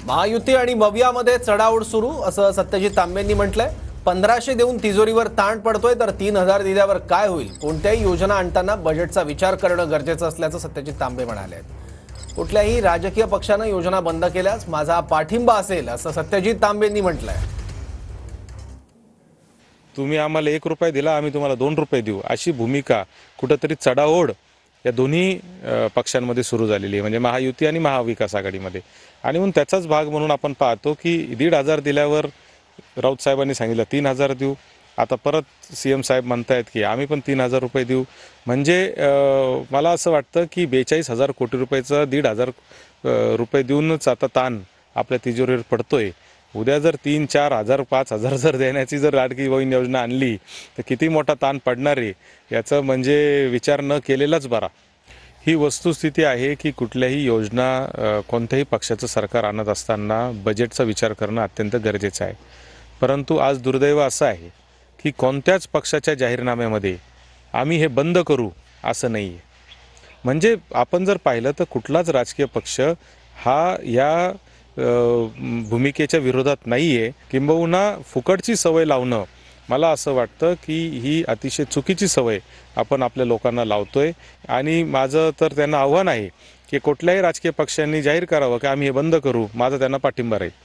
महायुती आणि मवियामध्ये चढाओढ सुरू असं सत्यजित तांबेंनी म्हटलंय। 1500 देऊन तिजोरीवर ताण पडतोय तर 3000 दिल्यावर काय होईल? कोणत्याही योजना आणताना बजेटचा विचार करणं गरजेचं असल्याचं सत्यजित तांबे म्हणाले। कुठल्याही राजकीय पक्षानं योजना बंद केल्यास माझा पाठिंबा असेल असं सत्यजित तांबेंनी म्हटलंय। तुम्ही आम्हाला 1 रुपया दिला, आम्ही तुम्हाला 2 रुपये देऊ, अशी भूमिका कुठेतरी चढाओढ या दोन्ही पक्षांमध्ये सुरू झालेली आहे, म्हणजे महायुती आणि महाविकास आघाडीमध्ये। आणि म्हणून त्याचाच भाग म्हणून आपण पाहतो की 1,500 दिल्यावर राऊत साहेबांनी सांगितलं 3000 देऊ, आता परत सीएम साहेब म्हणतायत की आम्ही पण 3000 रुपये देऊ। म्हणजे मला असं वाटतं की 42,000 कोटी रुपयाचं 1,500 रुपये देऊनच आता ताण आपल्या तिजोरीवर पडतोय। उद्या जर 3, 4, 1000, 5000 जर देण्याची जर लाडकी बहीण योजना आणली तर किती मोठा ताण पडणार आहे याचं म्हणजे विचार न केलेलाच बरा। ही वस्तुस्थिती आहे की कुठल्याही योजना कोणत्याही पक्षाचं सरकार आणत असताना बजेटचा विचार करणं अत्यंत गरजेचं आहे। परंतु आज दुर्दैव असं आहे की कोणत्याच पक्षाच्या जाहीरनाम्यामध्ये आम्ही हे बंद करू असं नाही आहे। म्हणजे आपण जर पाहिलं तर कुठलाच राजकीय पक्ष हा या भूमिकेच्या विरोधात नाही आहे। किंबहुना फुकटची सवय लावणं मला असं वाटतं की ही अतिशय चुकीची सवय आपण आपल्या लोकांना लावतोय। आणि माझं तर त्यांना आव्हान आहे की कुठल्याही राजकीय पक्षांनी जाहीर करावं की आम्ही हे बंद करू, माझा त्यांना पाठिंबा राहील।